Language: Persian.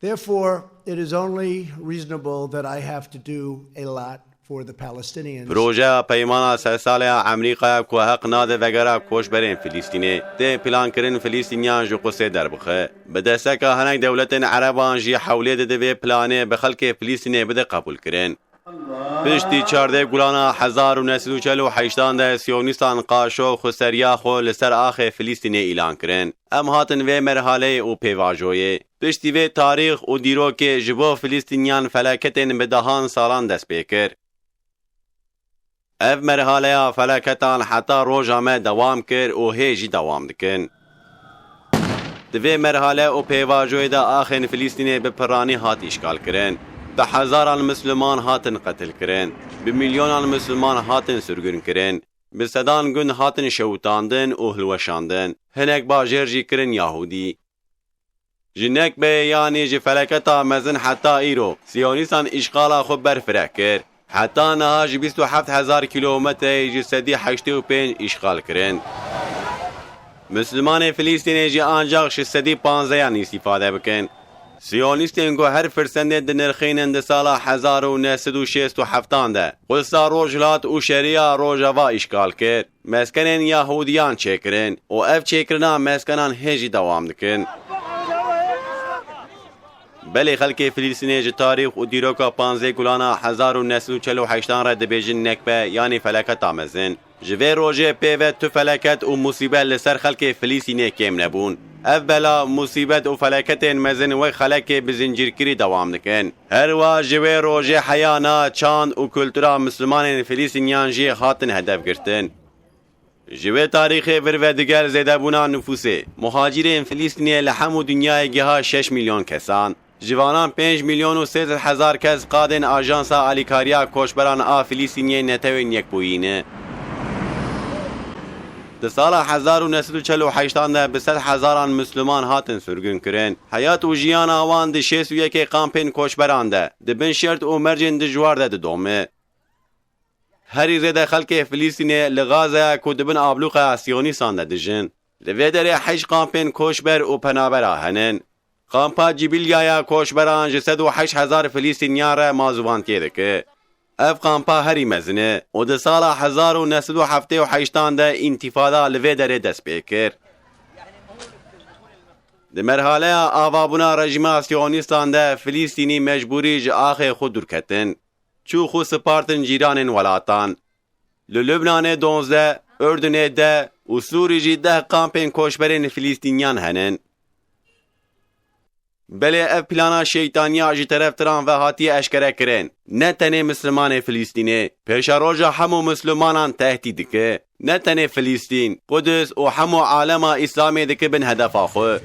Therefore, it is only reasonable that I have to do a lot for the Palestinians. پروژه پیمان سال امریکا که حق ناده وگرا کوشبرین فلسطینی ده پلان کرن فلسطینیان جو قصه در بخه به دستک هنگ دولت عربان جی حوله ده به پلانه به خلق فلسطینی بده قبول کرن. پشتی 14 گولانا 1948 ده سیونیستان قاشو خسریا خو لسر آخ فلسطینی اعلان کرن. ام هاتن و مرحله او پیواجوی پشتی و تاریخ او دیرو که جبو فلسطینیان فلاکتن به دهان سالان دست پیکر. اف مرحله فلاکتان حتی روزامه دوام کر و هیجی دوام دکن. دوی مرحله او پیواجوی ده آخین فلسطینی به پرانی هات اشکال کرن. به هزاران مسلمان هاتن قتل کرن. به میلیونان مسلمان هاتن سرگون کرن. به صدان گون هاتن شوتاندن و هلوشاندن. هنک باجر جی کرن یهودی. جنک به یعنی جی فلاکتا مزن حتی ایرو سیونیستان اشغالا خود برفرک کرد. حتی نهاج 27,000 کیلومتر جی سدی 85 اشغال کرن. مسلمان فلسطینی جی آنجاق 615 یعنی استفاده بکن. سیونیستین گو هر فرسنده دنرخینن ده سالا 1967 ده. قلسا روجلات و شریعه روجوا اشغال کرد. مسکنین یهودیان چکرن و اف چکرنا مسکنان هجی دوام دکن. بله خلق فلسطینی جی تاریخ و دیروکا 15 گولانا 1948 را دبیجن نکبه یعنی فلکت آمزن. جوه روژه پیوه تو فلکت و مصیبت لسر خلق فلسطینی کم نبون. اولا مصیبت و فلکت مزن و خلق بزنجیرکری دوام دکن. هر وا جوه روژه حیانا چاند و کلتورا مسلمان فلسطینیان جی خاطن هدف گرتن. جوه تاریخ ور دیگر زیده بونا نفوسه. مهاجرین فلسطینی لحم دنیای گها 6 میلیون کسان. جوانان 5 میلیون و 300,000 کس قادن آژانسا آلیکاریا کوشبران آ فلسطینی نتوین یک بوینه. در سال 1948 ده به 100,000 مسلمان هاتن سرگون کرن. حیات و جیان آوان ده 61 کامپین کوشبران ده. ده بن شرط و مرجن ده جوار ده دومه. هری زیده خلق فلسطینی لغازه که ده بن آبلوغ سیونیستان ده دجن. لوی داره 8 کامپین کوشبر و پنابر آهنن. قامپا جیبیلیایا کوشبران 108,000 فلسطینیان را مازوان تیده که اف قامپا هری مزنه و ده سال 1978 ده انتفاده لوی داره دست بیکر. ده مرحله آوابونا رژیم سیونیستان ده فلسطینی مجبوری جه آخه خود دور کتن. چو خود سپارتن جیران ولاتان. لبنان 12، اردن 10 و سوری جی 10 کامپین کوشبرین فلسطینیان هنن. بله اف پلانا شیطانیا جی طرف تران و هاتی اشکره کرن. نه تنه مسلمان فلسطینی پیشا روژا همو مسلمانان تهدید که. نه تنه فلسطین، قدس و همو عالم اسلامی دکه بن هدف آخو.